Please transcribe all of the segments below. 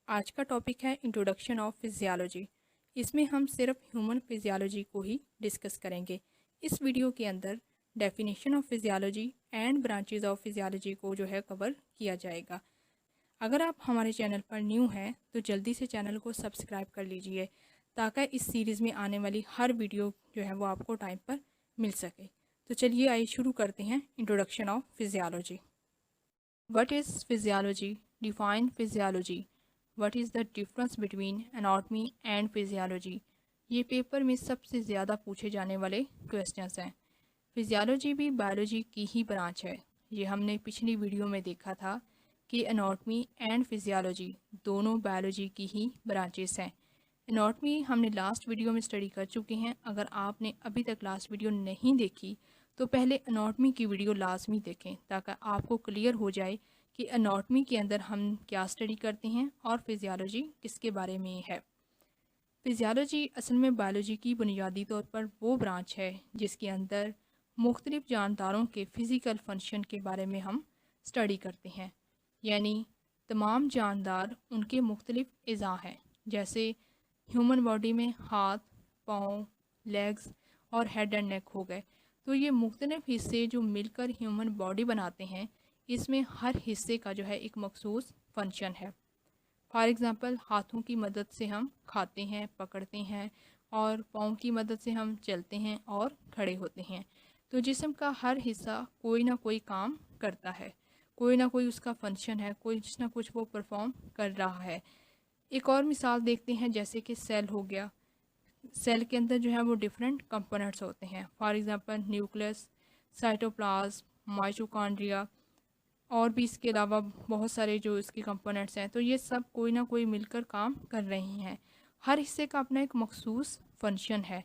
आज का टॉपिक है इंट्रोडक्शन ऑफ फिजियोलॉजी। इसमें हम सिर्फ ह्यूमन फिजियोलॉजी को ही डिस्कस करेंगे। इस वीडियो के अंदर definition of physiology and branches of physiology को जो है कवर किया जाएगा। अगर आप हमारे चैनल पर न्यू हैं तो जल्दी से चैनल को सब्सक्राइब कर लीजिए ताकि इस सीरीज़ में आने वाली हर वीडियो जो है वो आपको टाइम पर मिल सके। तो चलिए आइए शुरू करते हैं introduction of physiology. What is physiology? Define physiology. What is the difference between anatomy and physiology? ये पेपर में सबसे ज़्यादा पूछे जाने वाले क्वेश्चंस हैं। फिजियोलॉजी भी बायोलॉजी की ही ब्रांच है। ये हमने पिछली वीडियो में देखा था कि एनाटॉमी एंड फिजियोलॉजी दोनों बायोलॉजी की ही ब्रांचेस हैं। एनाटॉमी हमने लास्ट वीडियो में स्टडी कर चुके हैं। अगर आपने अभी तक लास्ट वीडियो नहीं देखी तो पहले एनाटॉमी की वीडियो लाजमी देखें ताकि आपको क्लियर हो जाए कि एनाटॉमी के अंदर हम क्या स्टडी करते हैं और फिजियोलॉजी किसके बारे में है। फिजियोलॉजी असल में बायोलॉजी की बुनियादी तौर पर वो ब्रांच है जिसके अंदर मुख्तलिफ जानदारों के फ़िज़िकल फंक्शन के बारे में हम स्टडी करते हैं। यानी तमाम जानदार उनके मुख्तलिफ अज़ा हैं, जैसे ह्यूमन बॉडी में हाथ, पाँव, लेग्स और हेड एंड नेक हो गए। तो ये मुख्तलिफ हिस्से जो मिलकर ह्यूमन बॉडी बनाते हैं, इसमें हर हिस्से का जो है एक मखसूस फंक्शन है। फॉर एग्ज़ाम्पल हाथों की मदद से हम खाते हैं, पकड़ते हैं, और पाँव की मदद से हम चलते हैं और खड़े होते हैं। तो जिस्म का हर हिस्सा कोई ना कोई काम करता है, कोई ना कोई उसका फंक्शन है, कुछ ना कुछ वो परफॉर्म कर रहा है। एक और मिसाल देखते हैं, जैसे कि सेल हो गया। सेल के अंदर जो है वो डिफरेंट कंपोनेंट्स होते हैं। For example nucleus, cytoplasm, mitochondria, और भी इसके अलावा बहुत सारे जो इसके कंपोनेंट्स हैं। तो ये सब कोई ना कोई मिलकर काम कर रहे हैं। हर हिस्से का अपना एक मखसूस फंक्शन है।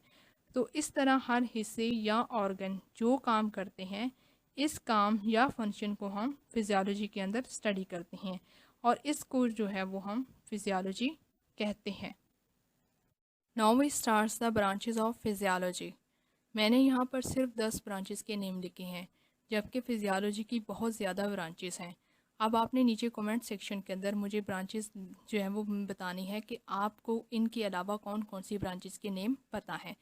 तो इस तरह हर हिस्से या ऑर्गन जो काम करते हैं, इस काम या फंक्शन को हम फिजियोलॉजी के अंदर स्टडी करते हैं और इसको जो है वो हम फिजियोलॉजी कहते हैं। Now we starts the branches of physiology. मैंने यहाँ पर सिर्फ 10 ब्रांचेस के नेम लिखे हैं, जबकि फिजियोलॉजी की बहुत ज़्यादा ब्रांचेस हैं। अब आपने नीचे कमेंट सेक्शन के अंदर मुझे ब्रांचेस जो है वो बतानी है कि आपको इनके अलावा कौन कौन सी ब्रांचेस के नेम पता हैं।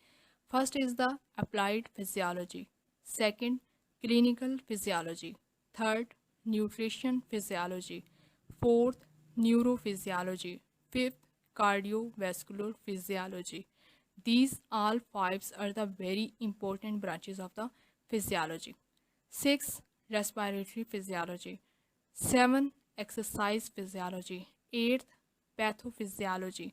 First is the applied physiology, second clinical physiology, third nutrition physiology, fourth neurophysiology, fifth cardiovascular physiology. These all five are the very important branches of the physiology. 6. Respiratory physiology. 7. Exercise physiology. 8. Pathophysiology.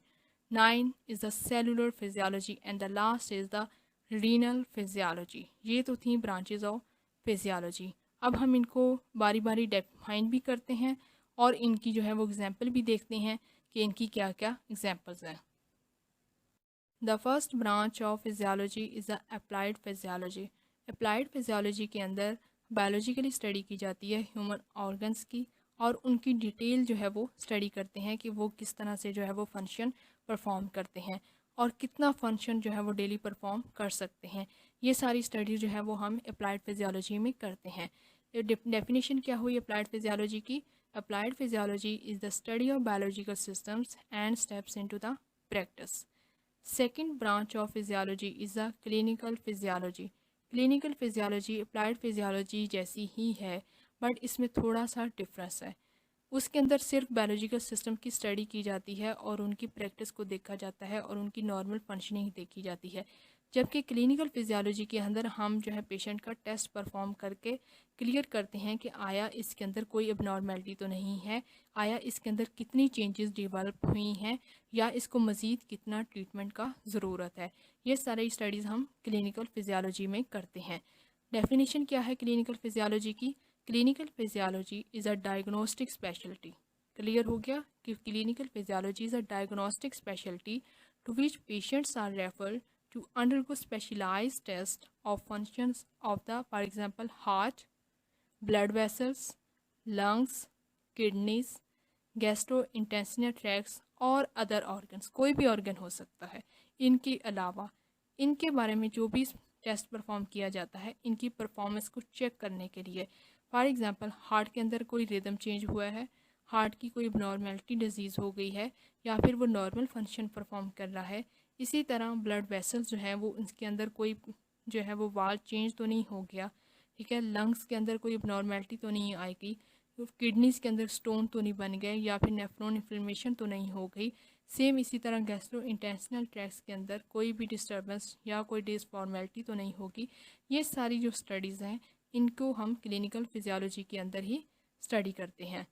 9 is the cellular physiology and the last is the renal physiology. ये तो थी branches of physiology. अब हम इनको बारी बारी define भी करते हैं और इनकी जो है वो एग्जाम्पल भी देखते हैं कि इनकी क्या क्या एग्जाम्पल्स हैं। The first branch of physiology is the applied physiology. Applied physiology के अंदर बायोलॉजिकली स्टडी की जाती है ह्यूमन ऑर्गन्स की, और उनकी डिटेल जो है वो स्टडी करते हैं कि वो किस तरह से जो है वो फंक्शन परफॉर्म करते हैं और कितना फंक्शन जो है वो डेली परफॉर्म कर सकते हैं। ये सारी स्टडी जो है वो हम अप्लाइड फिजियोलॉजी में करते हैं। डेफिनेशन क्या हुई अप्लाइड फिजियोलॉजी की? Applied physiology is the study of biological systems and steps into the practice. Second branch of physiology is the clinical physiology. Clinical physiology applied physiology जैसी ही है, बट इसमें थोड़ा सा डिफरेंस है। उसके अंदर सिर्फ बायोलॉजिकल सिस्टम की स्टडी की जाती है और उनकी प्रैक्टिस को देखा जाता है और उनकी नॉर्मल फंक्शनिंग देखी जाती है। जबकि क्लिनिकल फिजियोलॉजी के अंदर हम जो है पेशेंट का टेस्ट परफॉर्म करके क्लियर करते हैं कि आया इसके अंदर कोई अबनॉर्मेलिटी तो नहीं है, आया इसके अंदर कितनी चेंजेस डेवलप हुई हैं, या इसको मज़ीद कितना ट्रीटमेंट का ज़रूरत है। ये सारी स्टडीज़ हम क्लिनिकल फिजियोलॉजी में करते हैं। डेफिनेशन क्या है क्लिनिकल फिजियोलॉजी की? Clinical physiology is a diagnostic speciality. Clear हो गया कि clinical physiology is a diagnostic speciality to which patients are referred to undergo specialized tests of functions of the, for example, heart, blood vessels, lungs, kidneys, gastrointestinal tracts और other organs। कोई भी organ हो सकता है। इनके अलावा इनके बारे में जो भी टेस्ट परफॉर्म किया जाता है, इनकी परफॉर्मेंस को चेक करने के लिए, फॉर एग्ज़ाम्पल हार्ट के अंदर कोई रिदम चेंज हुआ है, हार्ट की कोई नॉर्मेलिटी डिजीज़ हो गई है या फिर वो नॉर्मल फंक्शन परफॉर्म कर रहा है। इसी तरह ब्लड वेसल्स जो है वो इसके अंदर कोई जो है वो वाल चेंज तो नहीं हो गया, ठीक है। लंग्स के अंदर कोई नॉर्मेलिटी तो नहीं आएगी, किडनीज़ के अंदर स्टोन तो नहीं बन गए या फिर नेफ्रॉन इन्फ्लेमेशन तो नहीं हो गई। सेम इसी तरह गैस्ट्रो इंटेस्टिनल ट्रैक्ट के अंदर कोई भी डिस्टर्बेंस या कोई डिसफॉर्मेलिटी तो नहीं होगी। ये सारी जो स्टडीज़ हैं इनको हम क्लिनिकल फिजियोलॉजी के अंदर ही स्टडी करते हैं।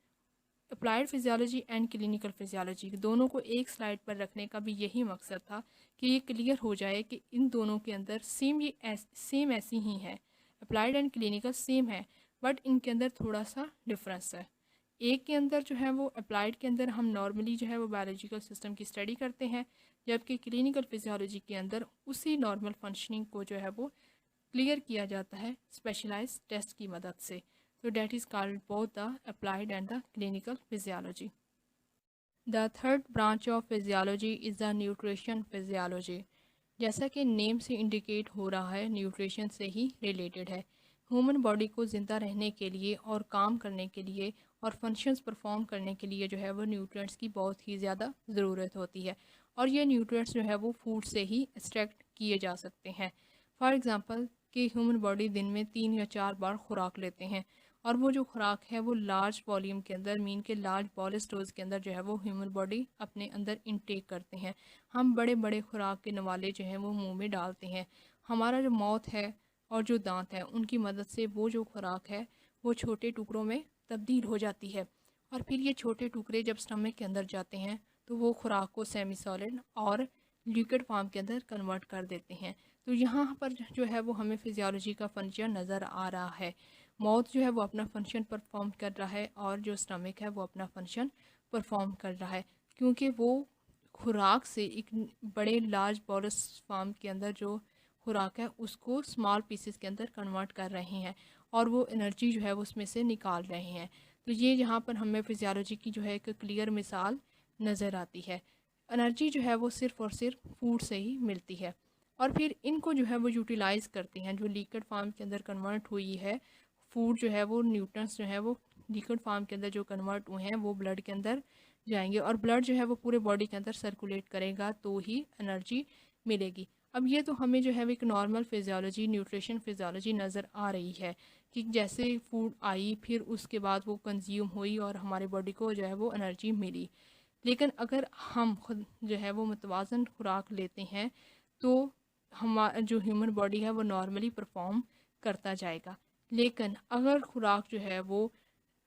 Applied physiology and clinical physiology दोनों को एक स्लाइड पर रखने का भी यही मकसद था कि ये क्लियर हो जाए कि इन दोनों के अंदर सेम ऐसी ही है। अप्लाइड एंड क्लिनिकल सेम है, बट इनके अंदर थोड़ा सा डिफरेंस है। एक के अंदर जो है वो अप्लाइड के अंदर हम नॉर्मली जो है वो बायोलॉजिकल सिस्टम की स्टडी करते हैं, जबकि क्लिनिकल फिजियोलॉजी के अंदर उसी नॉर्मल फंक्शनिंग को जो है वो क्लियर किया जाता है स्पेशलाइज्ड टेस्ट की मदद से। So that is called both the applied and the clinical physiology. The third branch of physiology is the nutrition physiology. जैसा कि नेम से इंडिकेट हो रहा है, न्यूट्रिशन से ही रिलेटेड है। ह्यूमन बॉडी को ज़िंदा रहने के लिए और काम करने के लिए और फंक्शंस परफॉर्म करने के लिए जो है वो न्यूट्रिएंट्स की बहुत ही ज़्यादा ज़रूरत होती है, और ये न्यूट्रिएंट्स जो है वो फूड से ही एक्सट्रैक्ट किए जा सकते हैं। फॉर एग्ज़ाम्पल कि ह्यूमन बॉडी दिन में 3 या 4 बार खुराक लेते हैं, और वो जो खुराक है वो लार्ज वॉल्यूम के अंदर, मीन के लार्ज बॉलेस डोज के अंदर जो है वो ह्यूमन बॉडी अपने अंदर इनटेक करते हैं। हम बड़े बड़े खुराक के नवाले जो हैं वो मुंह में डालते हैं। हमारा जो माउथ है और जो दांत है उनकी मदद से वो जो खुराक है वो छोटे टुकड़ों में तब्दील हो जाती है, और फिर ये छोटे टुकड़े जब स्टमक के अंदर जाते हैं तो वो खुराक को सेमी सॉलिड और लिक्विड फॉर्म के अंदर कन्वर्ट कर देते हैं। तो यहाँ पर जो है वो हमें फिजियोलॉजी का फंक्शन नज़र आ रहा है। माउथ जो है वो अपना फंक्शन परफॉर्म कर रहा है और जो स्टमक है वो अपना फंक्शन परफॉर्म कर रहा है, क्योंकि वो खुराक से एक बड़े लार्ज बोलस फॉर्म के अंदर जो खुराक है उसको स्मॉल पीसेस के अंदर कन्वर्ट कर रहे हैं और वो एनर्जी जो है वो उसमें से निकाल रहे हैं। तो ये यहाँ पर हमें फिजियोलॉजी की जो है एक क्लियर मिसाल नज़र आती है। एनर्जी जो है वो सिर्फ़ और सिर्फ फूड से ही मिलती है, और फिर इनको जो है वो यूटिलाइज़ करते हैं। जो लिक्विड फॉर्म के अंदर कन्वर्ट हुई है फूड जो है वो न्यूट्रिएंट्स जो है वो लिक्विड फॉर्म के अंदर जो कन्वर्ट हुए हैं वो ब्लड के अंदर जाएंगे, और ब्लड जो है वो पूरे बॉडी के अंदर सर्कुलेट करेगा तो ही एनर्जी मिलेगी। अब ये तो हमें जो है एक नॉर्मल फिजियोलॉजी, न्यूट्रिशन फिजियोलॉजी नज़र आ रही है कि जैसे फूड आई फिर उसके बाद वो कंज्यूम हुई और हमारे बॉडी को जो है वो एनर्जी मिली। लेकिन अगर हम खुद जो है वो मुतवाज़न खुराक लेते हैं तो हमारा जो ह्यूमन बॉडी है वो नॉर्मली परफॉर्म करता जाएगा। लेकिन अगर खुराक जो है वो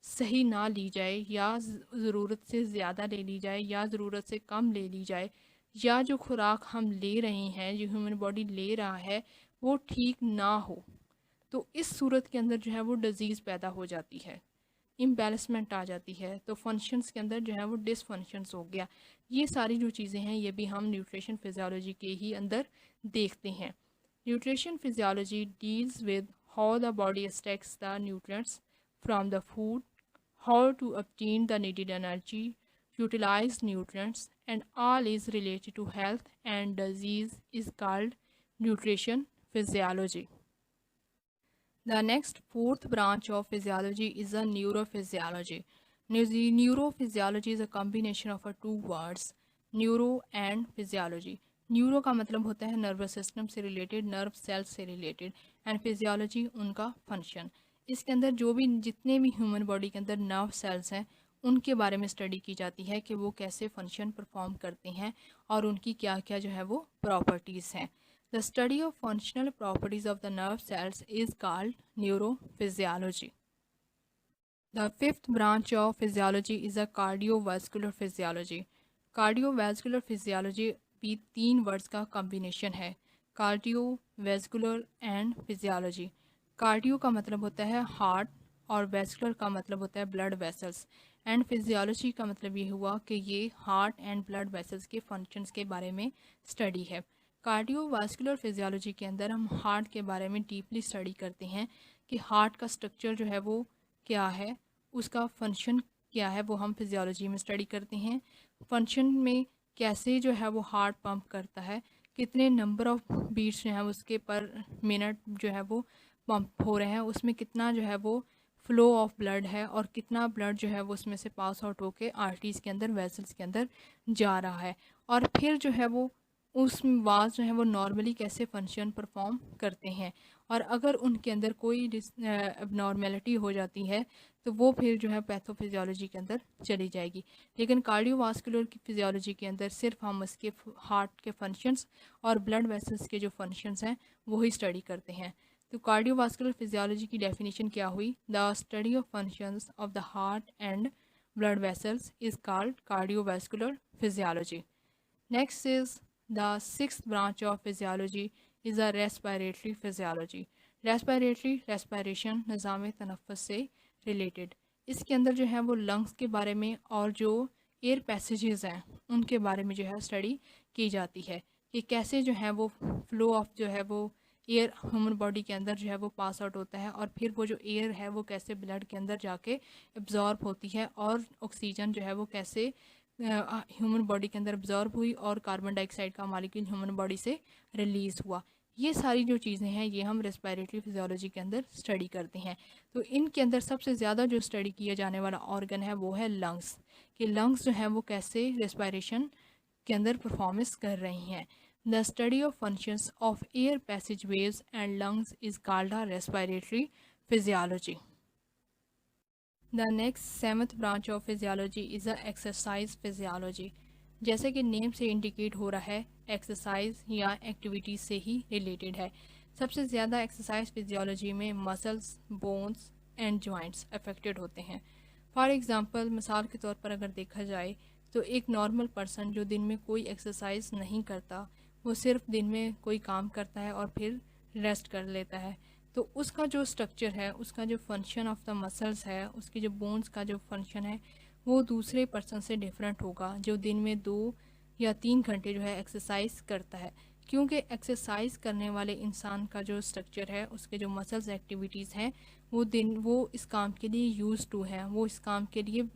सही ना ली जाए या ज़रूरत से ज़्यादा ले ली जाए या ज़रूरत से कम ले ली जाए, या जो खुराक हम ले रहे हैं, जो ह्यूमन बॉडी ले रहा है वो ठीक ना हो, तो इस सूरत के अंदर जो है वो डिज़ीज़ पैदा हो जाती है, इम्बैलेंसमेंट आ जाती है। तो फंक्शंस के अंदर जो है वो डिसफंक्शंस हो गया। ये सारी जो चीज़ें हैं ये भी हम न्यूट्रिशन फिजियोलॉजी के ही अंदर देखते हैं। Nutrition physiology deals with how the body extracts the nutrients from the food, how to obtain the needed energy, utilize nutrients, and all is related to health and disease is called nutrition physiology. The next fourth branch of physiology is a neurophysiology. Neurophysiology is a combination of two words, neuro and physiology. Neuro का मतलब होता है nervous system से related, nerve cells से related, and physiology उनका function. इसके अंदर जो भी जितने भी ह्यूमन बॉडी के अंदर नर्व सेल्स हैं उनके बारे में स्टडी की जाती है कि वो कैसे फंक्शन परफॉर्म करते हैं और उनकी क्या क्या जो है वो प्रॉपर्टीज़ हैं। The study of functional properties of the nerve cells is called neurophysiology. The fifth branch of physiology is a cardiovascular physiology. Cardiovascular physiology भी 3 वर्ड्स का कॉम्बिनेशन है, कार्डियोवास्कुलर एंड फिजियोलॉजी। कार्डियो का मतलब होता है हार्ट और vascular का मतलब होता है ब्लड वेसल्स, एंड फिजियोलॉजी का मतलब ये हुआ कि ये हार्ट एंड ब्लड वेसल्स के फंक्शंस के बारे में स्टडी है। कार्डियोवास्कुलर फिजियोलॉजी के अंदर हम हार्ट के बारे में डीपली स्टडी करते हैं कि हार्ट का स्ट्रक्चर जो है वो क्या है, उसका फंक्शन क्या है, वो हम फिजियोलॉजी में स्टडी करते हैं। फंक्शन में कैसे जो है वो हार्ट पंप करता है, कितने नंबर ऑफ बीट्स जो है उसके पर मिनट जो है वो पंप हो रहे हैं, उसमें कितना जो है वो फ्लो ऑफ ब्लड है और कितना ब्लड जो है वो उसमें से पास आउट होके आर्टरीज के अंदर, वेसल्स के अंदर जा रहा है, और फिर जो है वो उस वाल्व जो है वो नॉर्मली कैसे फंक्शन परफॉर्म करते हैं, और अगर उनके अंदर कोई एबनॉर्मेलिटी हो जाती है तो वो फिर जो है पैथोफिजियोलॉजी के अंदर चली जाएगी। लेकिन कार्डियोवास्कुलर की फिजियोलॉजी के अंदर सिर्फ हम उसके हार्ट के फंक्शंस और ब्लड वेसल्स के जो फंक्शंस हैं वही स्टडी करते हैं। तो कार्डियोवास्कुलर फिजियोलॉजी की डेफिनेशन क्या हुई? The study of functions of the heart and blood vessels is called cardiovascular physiology. Next is the sixth branch of physiology is the respiratory physiology. respiration निज़ाम तनफ़्फ़ुस से related. इसके अंदर जो है वो लंग्स के बारे में और जो एयर पैसेजेस हैं उनके बारे में जो है स्टडी की जाती है कि कैसे जो है वो फ्लो ऑफ जो है वो एयर ह्यूमन बॉडी के अंदर जो है वो पास आउट होता है, और फिर वो जो एयर है वो कैसे ब्लड के अंदर जाके एब्जॉर्ब होती है, और ऑक्सीजन जो है वो कैसे ह्यूमन बॉडी के अंदर एब्जॉर्ब हुई और कार्बन डाइऑक्साइड का मॉलिक्यूल ह्यूमन बॉडी से रिलीज़ हुआ। ये सारी जो चीज़ें हैं ये हम रेस्पिरेटरी फिजियोलॉजी के अंदर स्टडी करते हैं। तो इनके अंदर सबसे ज़्यादा जो स्टडी किया जाने वाला ऑर्गन है वो है लंग्स, कि लंग्स जो है वो कैसे रेस्पिरेशन के अंदर परफॉर्मेंस कर रही हैं। The study of functions of air passageways and lungs is called a respiratory physiology. The next seventh branch of physiology is the exercise physiology. जैसे कि नेम से इंडिकेट हो रहा है, एक्सरसाइज या एक्टिविटीज से ही रिलेटेड है। सबसे ज़्यादा एक्सरसाइज फिजियोलॉजी में muscles, bones and joints affected होते हैं। फॉर एग्ज़ाम्पल, मिसाल के तौर पर अगर देखा जाए तो एक नॉर्मल पर्सन जो दिन में कोई एक्सरसाइज नहीं करता, वो सिर्फ दिन में कोई काम करता है और फिर रेस्ट कर लेता है, तो उसका जो स्ट्रक्चर है, उसका जो फंक्शन ऑफ द मसल्स है, उसके जो बोन्स का जो फंक्शन है वो दूसरे पर्सन से डिफरेंट होगा जो दिन में 2 या 3 घंटे जो है एक्सरसाइज करता है। क्योंकि एक्सरसाइज करने वाले इंसान का जो स्ट्रक्चर है, उसके जो मसल्स एक्टिविटीज़ हैं वो इस काम के लिए यूज़ टू हैं, वो इस काम के लिए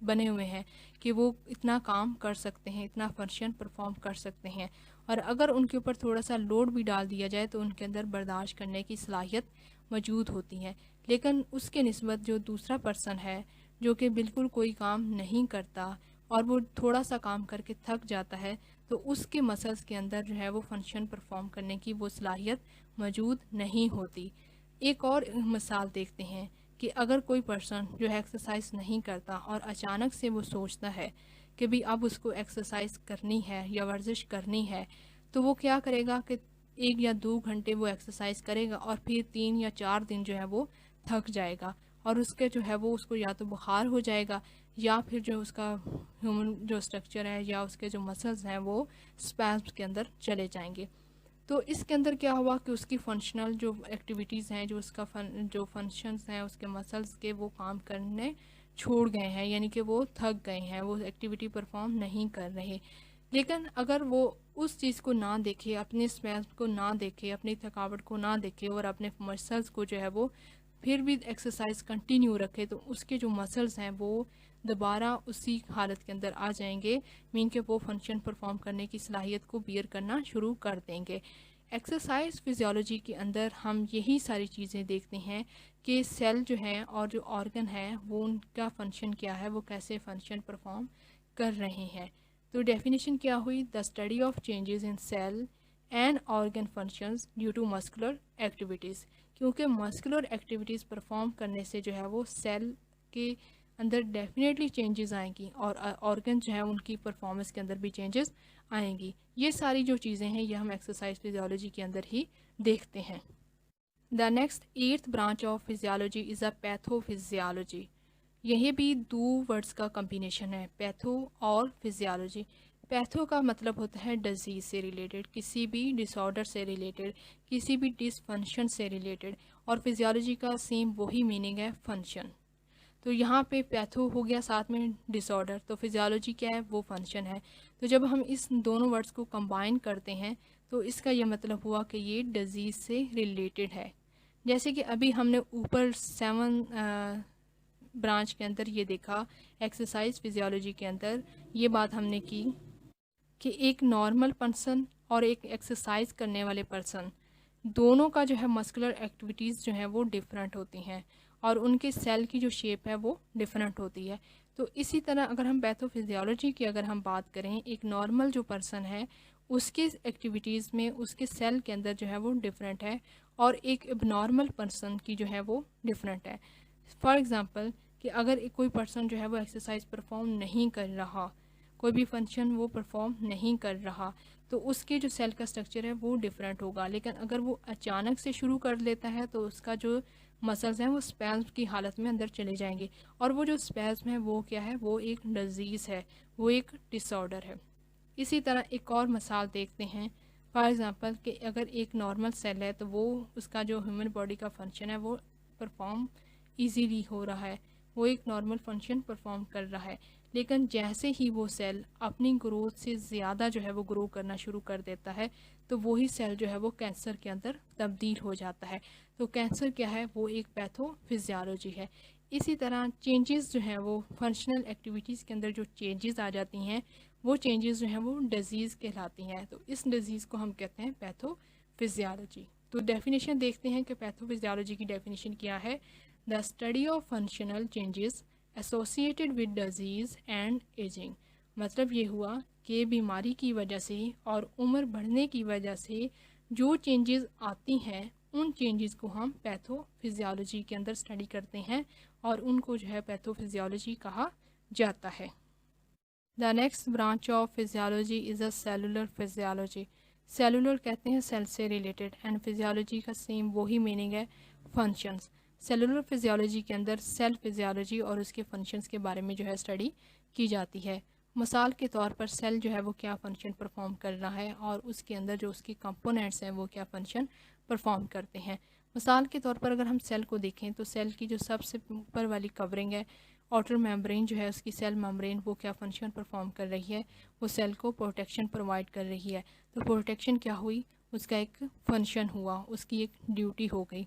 बने हुए हैं कि वो इतना काम कर सकते हैं, इतना फंक्शन परफॉर्म कर सकते हैं, और अगर उनके ऊपर थोड़ा सा लोड भी डाल दिया जाए तो उनके अंदर बर्दाश्त करने की सलाहियत मौजूद होती है। लेकिन उसके निस्बत जो दूसरा पर्सन है जो कि बिल्कुल कोई काम नहीं करता और वो थोड़ा सा काम करके थक जाता है, तो उसके मसल्स के अंदर जो है वो फंक्शन परफॉर्म करने की वो सलाहियत मौजूद नहीं होती। एक और मिसाल देखते हैं कि अगर कोई पर्सन जो है एक्सरसाइज नहीं करता और अचानक से वो सोचता है कि भी अब उसको एक्सरसाइज करनी है या वर्जिश करनी है, तो वो क्या करेगा कि 1 या 2 घंटे वो एक्सरसाइज करेगा और फिर 3 या 4 दिन जो है वो थक जाएगा, और उसके जो है वो उसको या तो बुखार हो जाएगा या फिर जो उसका ह्यूमन जो स्ट्रक्चर है या उसके जो मसल्स हैं वो स्पैस्म के अंदर चले जाएंगे। तो इसके अंदर क्या हुआ कि उसकी फंक्शनल जो एक्टिविटीज़ हैं, जो उसका जो फंक्शंस हैं उसके मसल्स के, वो काम करने छोड़ गए हैं, यानी कि वो थक गए हैं, वो एक्टिविटी परफॉर्म नहीं कर रहे। लेकिन अगर वो उस चीज़ को ना देखे, अपने स्पैस्म को ना देखे, अपनी थकावट को ना देखे और अपने मसल्स को जो है वो फिर भी एक्सरसाइज कंटिन्यू रखे, तो उसके जो मसल्स हैं वो दोबारा उसी हालत के अंदर आ जाएंगे, मीन के वो फंक्शन परफॉर्म करने की सलाहियत को बियर करना शुरू कर देंगे। एक्सरसाइज फिजियोलॉजी के अंदर हम यही सारी चीज़ें देखते हैं कि सेल जो है और जो ऑर्गन है वो उनका फंक्शन क्या है, वो कैसे फंक्शन परफॉर्म कर रहे हैं। तो डेफिनेशन क्या हुई? The study of changes in cell and organ functions due to muscular activities. क्योंकि मस्कुलर एक्टिविटीज़ परफॉर्म करने से जो है वो सेल के अंदर डेफिनेटली चेंजेस आएंगी और ऑर्गन जो है उनकी परफॉर्मेंस के अंदर भी चेंजेस आएंगी। ये सारी जो चीज़ें हैं ये हम एक्सरसाइज फिजियोलॉजी के अंदर ही देखते हैं। The next 8th branch of physiology is a pathophysiology. यही भी 2 वर्ड्स का कम्बिनेशन है, पैथो और फिजियोलॉजी। पैथो का मतलब होता है डिजीज़ से रिलेटेड, किसी भी डिसऑर्डर से रिलेटेड, किसी भी डिसफंक्शन से रिलेटेड, और फिजियोलॉजी का सेम वही मीनिंग है, फंक्शन। तो यहाँ पे पैथो हो गया, साथ में डिसऑर्डर, तो फिजियोलॉजी क्या है? वो फंक्शन है। तो जब हम इस दोनों वर्ड्स को कंबाइन करते हैं तो इसका यह मतलब हुआ कि ये डिजीज़ से रिलेटेड है। जैसे कि अभी हमने ऊपर 7 ब्रांच के अंदर ये देखा, एक्सरसाइज फिजियोलॉजी के अंदर ये बात हमने की कि एक नॉर्मल पर्सन और एक एक्सरसाइज करने वाले पर्सन दोनों का जो है मस्कुलर एक्टिविटीज़ जो हैं वो डिफरेंट होती हैं, और उनके सेल की जो शेप है वो डिफरेंट होती है। तो इसी तरह अगर हम पैथोफिजियोलॉजी की अगर हम बात करें, एक नॉर्मल जो पर्सन है उसके एक्टिविटीज़ में उसके सेल के अंदर जो है वो डिफरेंट है, और एक एबनॉर्मल पर्सन की जो है वो डिफरेंट है। फॉर एग्ज़ाम्पल कि अगर कोई पर्सन जो है वो एक्सरसाइज परफॉर्म नहीं कर रहा, कोई भी फंक्शन वो परफॉर्म नहीं कर रहा, तो उसके जो सेल का स्ट्रक्चर है वो डिफरेंट होगा। लेकिन अगर वो अचानक से शुरू कर लेता है तो उसका जो मसल्स हैं वो स्पैज़्म की हालत में अंदर चले जाएंगे, और वो जो स्पैज़्म है वो क्या है, वो एक डिजीज़ है, वो एक डिसऑर्डर है। इसी तरह एक और मिसाल देखते हैं। फॉर एग्ज़ाम्पल कि अगर एक नॉर्मल सेल है तो वो उसका जो ह्यूमन बॉडी का फंक्शन है वो परफॉर्म इजीली हो रहा है, वो एक नॉर्मल फंक्शन परफॉर्म कर रहा है। लेकिन जैसे ही वो सेल अपनी ग्रोथ से ज़्यादा जो है वो ग्रो करना शुरू कर देता है, तो वही सेल जो है वो कैंसर के अंदर तब्दील हो जाता है। तो कैंसर क्या है, वो एक पैथोफिजियोलॉजी है। इसी तरह चेंजेस जो हैं वो फंक्शनल एक्टिविटीज़ के अंदर जो चेंजेस आ जाती हैं, वो चेंजेस जो हैं वो डिजीज़ कहलाती हैं। तो इस डिजीज़ को हम कहते हैं पैथोफिजियोलॉजी। तो डेफिनेशन देखते हैं कि पैथोफिजियोलॉजी की डेफिनेशन क्या है। The study of functional changes associated with disease and ageing. मतलब ये हुआ कि बीमारी की वजह से और उम्र बढ़ने की वजह से जो चेंजेस आती हैं, उन चेंजेस को हम पैथोफिजियोलॉजी के अंदर स्टडी करते हैं, और उनको जो है पैथोफिजियोलॉजी कहा जाता है। The next branch of physiology is a cellular physiology. Cellular कहते हैं सेल से रिलेटेड, एंड फिजियोलॉजी का सेम वही मीनिंग है, फंक्शंस। सेलुलर फिजियोलॉजी के अंदर सेल फिजियोलॉजी और उसके फंक्शंस के बारे में जो है स्टडी की जाती है। मिसाल के तौर पर सेल जो है वो क्या फ़ंक्शन परफॉर्म कर रहा है, और उसके अंदर जो उसके कंपोनेंट्स हैं वो क्या फ़ंक्शन परफॉर्म करते हैं। मिसाल के तौर पर अगर हम सेल को देखें तो सेल की जो सबसे ऊपर वाली कवरिंग है, आउटर मेम्ब्रेन जो है उसकी, सेल मेम्ब्रेन, वो क्या फंक्शन परफॉर्म कर रही है, वो सेल को प्रोटेक्शन प्रोवाइड कर रही है। तो प्रोटेक्शन क्या हुई, उसका एक फंक्शन हुआ, उसकी एक ड्यूटी हो गई।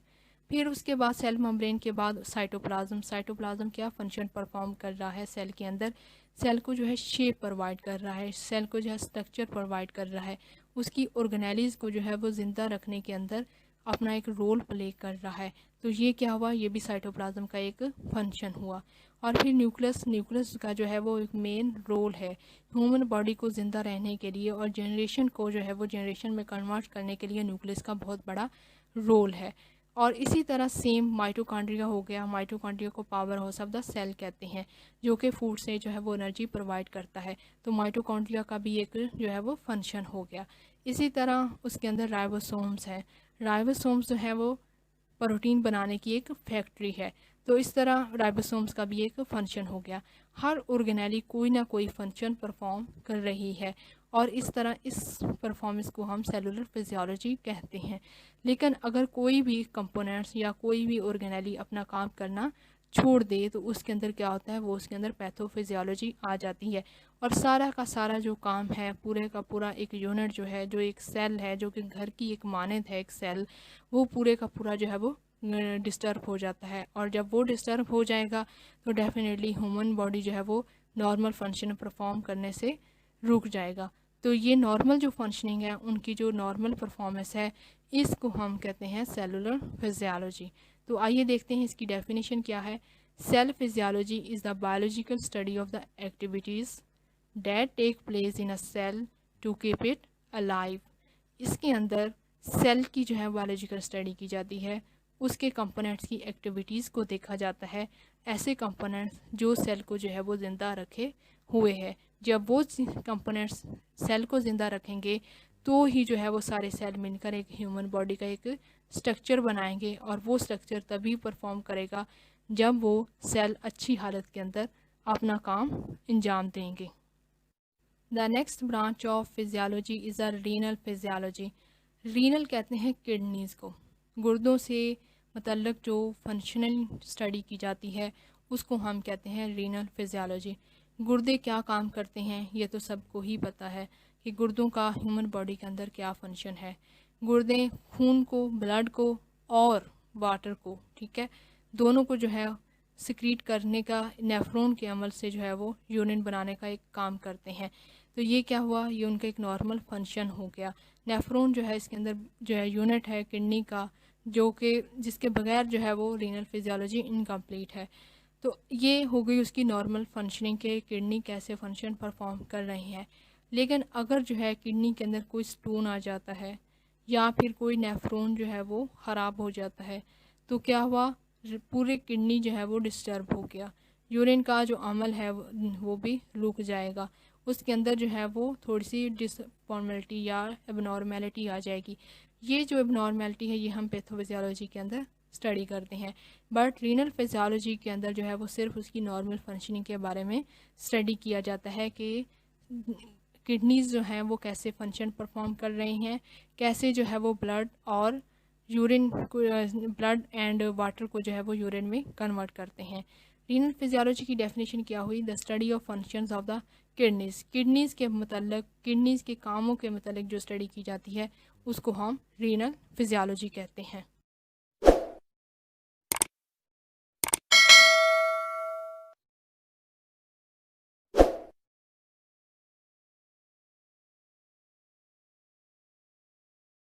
फिर उसके बाद सेल मेम्ब्रेन के बाद साइटोप्लाज्म। साइटोप्लाज्म क्या फंक्शन परफॉर्म कर रहा है सेल के अंदर, सेल को जो है शेप प्रोवाइड कर रहा है, सेल को जो है स्ट्रक्चर प्रोवाइड कर रहा है, उसकी ऑर्गेनेलिज को जो है वो ज़िंदा रखने के अंदर अपना एक रोल प्ले कर रहा है। तो ये क्या हुआ, ये भी साइटोप्लाज्म का एक फंक्शन हुआ। और फिर न्यूक्लियस, न्यूक्लियस का जो है वो एक मेन रोल है ह्यूमन बॉडी को ज़िंदा रहने के लिए, और जनरेशन को जो है वो जनरेशन में कन्वर्ट करने के लिए न्यूक्लियस का बहुत बड़ा रोल है। और इसी तरह सेम माइटोकॉन्ड्रिया हो गया। माइटोकॉन्ड्रिया को power house of the cell कहते हैं, जो कि फूड से जो है वो एनर्जी प्रोवाइड करता है। तो माइटोकॉन्ड्रिया का भी एक जो है वो फंक्शन हो गया। इसी तरह उसके अंदर राइबोसोम्स है। राइबोसोम्स जो है वो प्रोटीन बनाने की एक फैक्ट्री है। तो इस तरह राइबोसोम्स का भी एक फंक्शन हो गया। हर ऑर्गेनेली कोई ना कोई फंक्शन परफॉर्म कर रही है, और इस तरह इस परफॉर्मेंस को हम सेलुलर फिजियोलॉजी कहते हैं। लेकिन अगर कोई भी कंपोनेंट्स या कोई भी ऑर्गेनेली अपना काम करना छोड़ दे तो उसके अंदर क्या होता है, वो उसके अंदर पैथोफिजियोलॉजी आ जाती है। और सारा का सारा जो काम है, पूरे का पूरा एक यूनिट जो है, जो एक सेल है, जो कि घर की एक मानद है एक सेल, वो पूरे का पूरा जो है वो डिस्टर्ब हो जाता है। और जब वो डिस्टर्ब हो जाएगा तो डेफिनेटली ह्यूमन बॉडी जो है वो नॉर्मल फंक्शन परफॉर्म करने से रुक जाएगा। तो ये नॉर्मल जो फंक्शनिंग है, उनकी जो नॉर्मल परफॉर्मेंस है, इसको हम कहते हैं सेलुलर फिजियोलॉजी। तो आइए देखते हैं इसकी डेफिनेशन क्या है। Cell physiology is the biological study of the activities that take place in a cell to keep it alive. इसके अंदर सेल की जो है बायोलॉजिकल स्टडी की जाती है, उसके कंपोनेंट्स की एक्टिविटीज़ को देखा जाता है, ऐसे कंपोनेंट्स जो सेल को जो है वो ज़िंदा रखे हुए है। जब वो कंपोनेंट्स सेल को ज़िंदा रखेंगे तो ही जो है वो सारे सेल मिलकर एक ह्यूमन बॉडी का एक स्ट्रक्चर बनाएंगे, और वो स्ट्रक्चर तभी परफॉर्म करेगा जब वो सेल अच्छी हालत के अंदर अपना काम अंजाम देंगे। The next branch of physiology is a renal physiology. Renal कहते हैं किडनीज़ को। गुर्दों से मतलब जो फंक्शनल स्टडी की जाती है उसको हम कहते हैं रीनल फिजियोलॉजी। गुर्दे क्या काम करते हैं ये तो सबको ही पता है कि गुर्दों का ह्यूमन बॉडी के अंदर क्या फंक्शन है। गुर्दे खून को, ब्लड को और वाटर को, ठीक है, दोनों को जो है सिक्रीट करने का, नेफ्रॉन के अमल से जो है वो यूरिन बनाने का एक काम करते हैं। तो ये क्या हुआ, ये उनका एक नॉर्मल फंक्शन हो गया। नेफ्रॉन जो है इसके अंदर जो है यूनिट है किडनी का, जो कि जिसके बगैर जो है वो रीनल फिजियोलॉजी इनकम्प्लीट है। तो ये हो गई उसकी नॉर्मल फंक्शनिंग के किडनी कैसे फंक्शन परफॉर्म कर रही है। लेकिन अगर जो है किडनी के अंदर कोई स्टोन आ जाता है या फिर कोई नेफ्रॉन जो है वो ख़राब हो जाता है तो क्या हुआ, पूरे किडनी जो है वो डिस्टर्ब हो गया, यूरिन का जो अमल है वो भी रुक जाएगा, उसके अंदर जो है वो थोड़ी सी डिसफॉर्मेलिटी या एबनॉर्मेलिटी आ जाएगी। ये जो एबनॉर्मेलिटी है ये हम पैथोफिजियोलॉजी के अंदर स्टडी करते हैं, बट रीनल फिजियोलॉजी के अंदर जो है वो सिर्फ उसकी नॉर्मल फंक्शनिंग के बारे में स्टडी किया जाता है कि किडनीज़ जो हैं वो कैसे फंक्शन परफॉर्म कर रही हैं, कैसे जो है वो ब्लड और यूरिन को, ब्लड एंड वाटर को जो है वो यूरिन में कन्वर्ट करते हैं। रीनल फिजियोलॉजी की डेफिनेशन क्या हुई, the study of functions of the kidneys के मतलब किडनीज़ के कामों के मतलब जो स्टडी की जाती है उसको हम रीनल फिजियोलॉजी कहते हैं।